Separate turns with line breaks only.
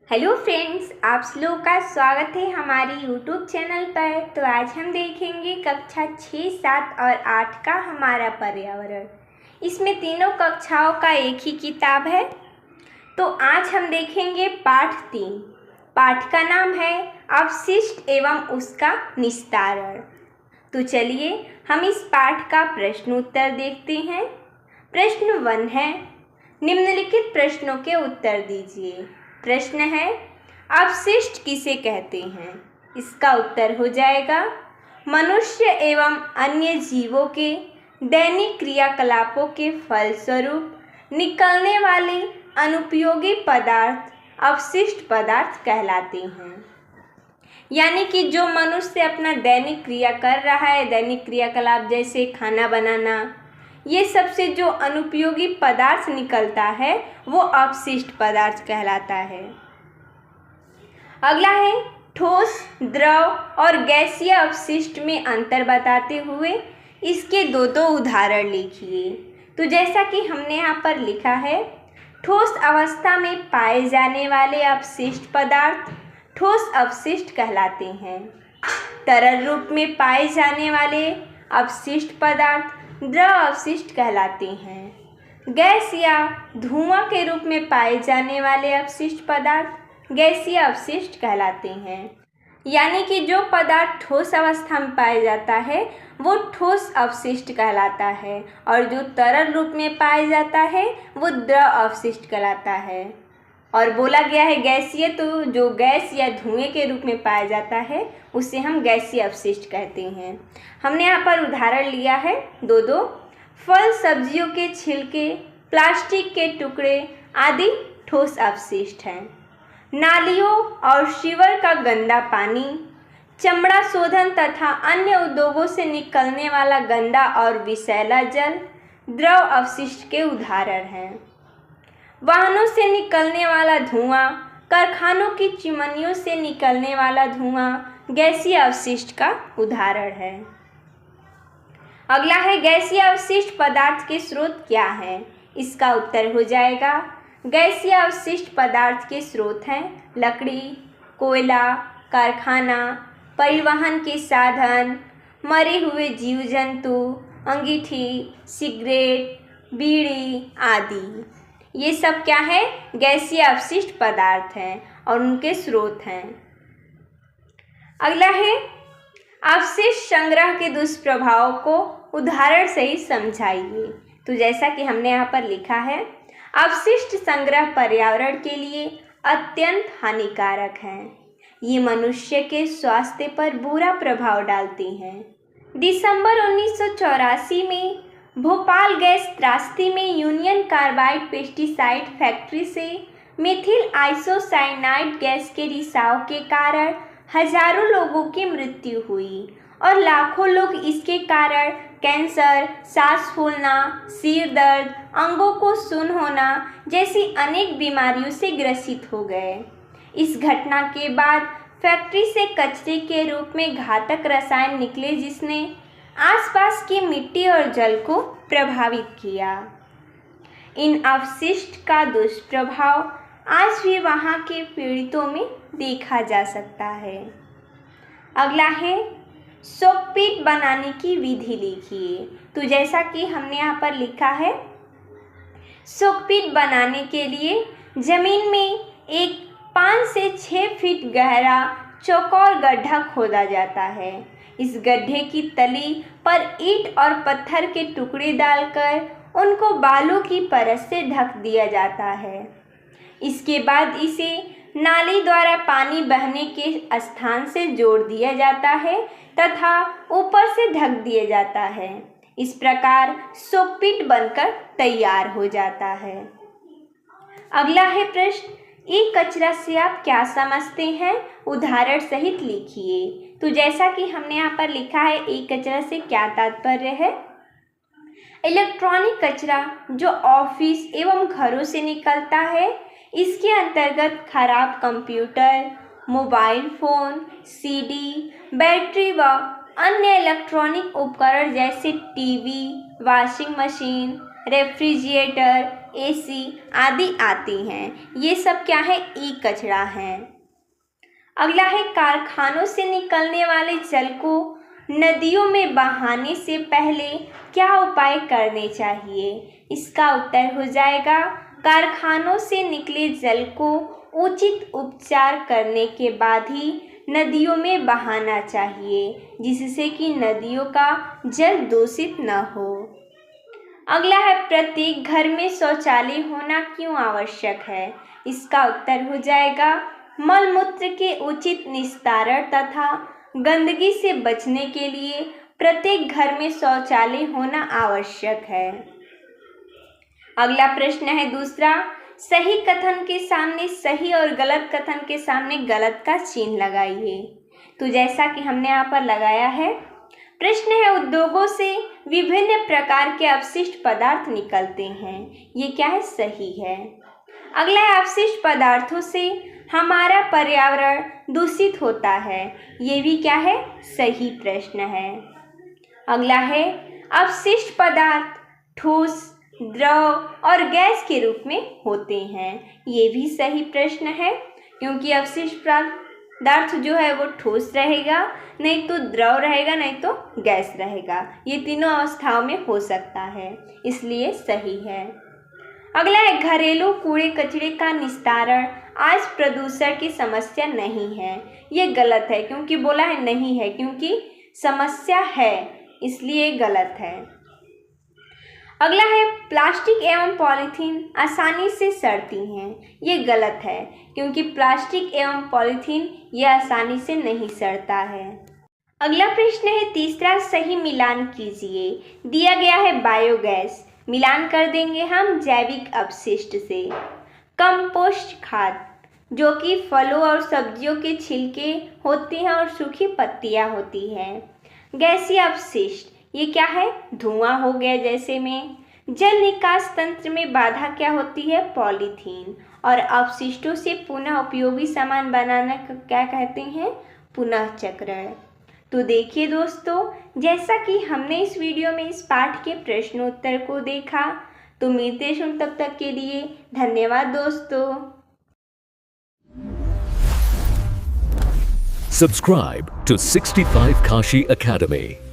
Hello friends, आप लोगों का स्वागत है हमारे यूट्यूब चैनल पर। तो आज हम देखेंगे कक्षा 6, 7 और 8 का हमारा पर्यावरण। इसमें तीनों कक्षाओं का एक ही किताब है। तो आज हम देखेंगे पाठ 3। पाठ का नाम है अपशिष्ट एवं उसका निस्तारण। तो चलिए हम इस पाठ का प्रश्न उत्तर देखते हैं। प्रश्न 1 है, निम्नलिखित प्रश्नों के उत्तर दीजिए। प्रश्न है, अपशिष्ट किसे कहते हैं? इसका उत्तर हो जाएगा मनुष्य एवं अन्य जीवों के दैनिक क्रियाकलापों के फलस्वरूप निकलने वाले अनुपयोगी पदार्थ अपशिष्ट पदार्थ कहलाते हैं। यानी कि जो मनुष्य अपना दैनिक क्रिया कर रहा है, दैनिक क्रियाकलाप जैसे खाना बनाना, ये सबसे जो अनुपयोगी पदार्थ निकलता है वो अपशिष्ट पदार्थ कहलाता है। अगला है, ठोस, द्रव और गैसीय अपशिष्ट में अंतर बताते हुए इसके दो उदाहरण लिखिए। तो जैसा कि हमने यहाँ पर लिखा है, ठोस अवस्था में पाए जाने वाले अपशिष्ट पदार्थ ठोस अपशिष्ट कहलाते हैं। तरल रूप में पाए जाने वाले अपशिष्ट पदार्थ द्रव अपशिष्ट कहलाते हैं। गैस या धुआं के रूप में पाए जाने वाले अपशिष्ट पदार्थ गैसीय अपशिष्ट कहलाते हैं। यानी कि जो पदार्थ ठोस अवस्था में पाया जाता है वो ठोस अपशिष्ट कहलाता है, और जो तरल रूप में पाया जाता है वो द्रव अपशिष्ट कहलाता है। और बोला गया है गैसीय, तो जो गैस या धुएं के रूप में पाया जाता है उसे हम गैसीय अपशिष्ट कहते हैं। हमने यहाँ पर उदाहरण लिया है दो। फल सब्जियों के छिलके, प्लास्टिक के टुकड़े आदि ठोस अपशिष्ट हैं। नालियों और सीवर का गंदा पानी, चमड़ा शोधन तथा अन्य उद्योगों से निकलने वाला गंदा और विषैला जल द्रव अपशिष्ट के उदाहरण हैं। वाहनों से निकलने वाला धुआं, कारखानों की चिमनियों से निकलने वाला धुआं गैसीय अपशिष्ट का उदाहरण है। अगला है, गैसीय अपशिष्ट पदार्थ के स्रोत क्या हैं? इसका उत्तर हो जाएगा गैसीय अपशिष्ट पदार्थ के स्रोत हैं लकड़ी, कोयला, कारखाना, परिवहन के साधन, मरे हुए जीव जंतु, अंगीठी, सिगरेट, बीड़ी आदि। ये सब क्या है? गैसीय अपशिष्ट पदार्थ हैं और उनके स्रोत हैं। अगला है, अपशिष्ट संग्रह के दुष्प्रभाव को उदाहरण सहित समझाइए। तो जैसा कि हमने यहाँ पर लिखा है, अपशिष्ट संग्रह पर्यावरण के लिए अत्यंत हानिकारक हैं। ये मनुष्य के स्वास्थ्य पर बुरा प्रभाव डालते हैं। दिसंबर 1984 में भोपाल गैस त्रासदी में यूनियन कार्बाइड पेस्टिसाइड फैक्ट्री से मिथिल आइसोसाइनाइड गैस के रिसाव के कारण हजारों लोगों की मृत्यु हुई और लाखों लोग इसके कारण कैंसर, सांस फूलना, सिर दर्द, अंगों को सुन्न होना जैसी अनेक बीमारियों से ग्रसित हो गए। इस घटना के बाद फैक्ट्री से कचरे के रूप में घातक रसायन निकले जिसने आसपास की मिट्टी और जल को प्रभावित किया। इन अपशिष्ट का दुष्प्रभाव आज भी वहाँ के पीड़ितों में देखा जा सकता है। अगला है, शोकपीट बनाने की विधि लिखिए। तो जैसा कि हमने यहाँ पर लिखा है, शोकपीट बनाने के लिए जमीन में एक 5 से 6 फीट गहरा चौकोर गड्ढा खोदा जाता है। इस गड्ढे की तली पर ईंट और पत्थर के टुकड़े डालकर उनको बालू की परत से ढक दिया जाता है। इसके बाद इसे नाली द्वारा पानी बहने के स्थान से जोड़ दिया जाता है तथा ऊपर से ढक दिया जाता है। इस प्रकार शोकपीट बनकर तैयार हो जाता है। अगला है प्रश्न, ई कचरा से आप क्या समझते हैं? उदाहरण सहित लिखिए। तो जैसा कि हमने यहाँ पर लिखा है, ई कचरा से क्या तात्पर्य है? इलेक्ट्रॉनिक कचरा जो ऑफिस एवं घरों से निकलता है। इसके अंतर्गत खराब computer, mobile phone, CD, battery व अन्य इलेक्ट्रॉनिक उपकरण जैसे TV, washing machine, refrigerator, AC आदि आती हैं। ये सब क्या है? ई कचरा है। अगला है कारखानों से निकलने वाले जल को नदियों में बहाने से पहले क्या उपाय करने चाहिए? इसका उत्तर हो जाएगा कारखानों से निकले जल को उचित उपचार करने के बाद ही नदियों में बहाना चाहिए, जिससे कि नदियों का जल दूषित न हो। अगला है प्रत्येक घर में शौचालय होना क्यों आवश्यक है? इसका उत्तर हो जाएगा मल मूत्र के उचित निस्तारण तथा गंदगी से बचने के लिए प्रत्येक घर में शौचालय होना आवश्यक है। अगला प्रश्न है दूसरा, सही कथन के सामने सही और गलत कथन के सामने गलत का चिन्ह लगाइए। तो जैसा कि हमने यहाँ पर लगाया है, प्रश्न है उद्योगों से विभिन्न प्रकार के अपशिष्ट पदार्थ निकलते हैं। ये क्या है? सही है। अगला है अपशिष्ट पदार्थों से हमारा पर्यावरण दूषित होता है। ये भी क्या है? सही प्रश्न है। अगला है अपशिष्ट पदार्थ ठोस, द्रव और गैस के रूप में होते हैं। ये भी सही प्रश्न है, क्योंकि अपशिष्ट पदार्थ जो है वो ठोस रहेगा, नहीं तो द्रव रहेगा, नहीं तो गैस रहेगा। ये तीनों अवस्थाओं में हो सकता है, इसलिए सही है। अगला है घरेलू कूड़े कचरे का निस्तारण आज प्रदूषण की समस्या नहीं है। ये गलत है, क्योंकि बोला है नहीं है, क्योंकि समस्या है, इसलिए गलत है। अगला है प्लास्टिक एवं पॉलीथीन आसानी से सड़ती हैं। ये गलत है, क्योंकि प्लास्टिक एवं पॉलीथीन ये आसानी से नहीं सड़ता है। अगला प्रश्न है तीसरा, सही मिलान कीजिए। दिया गया है बायोगैस, मिलान कर देंगे हम जैविक अपशिष्ट से। कंपोस्ट खाद, जो कि फलों और सब्जियों के छिलके होते हैं और सूखी पत्तियां होती हैं। गैसीय अपशिष्ट, ये क्या है? धुआं हो गया जैसे में। जल निकास तंत्र में बाधा क्या होती है? पॉलीथीन। और अपशिष्टों से पुनः उपयोगी सामान बनाना क्या कहते हैं? पुनः चक्रण। तो देखिए दोस्तों, जैसा कि हमने इस वीडियो में इस पाठ के प्रश्नोत्तर को देखा, तो मिलते हैं तब तक के लिए धन्यवाद दोस्तों।
Subscribe to 65 Kashi Academy.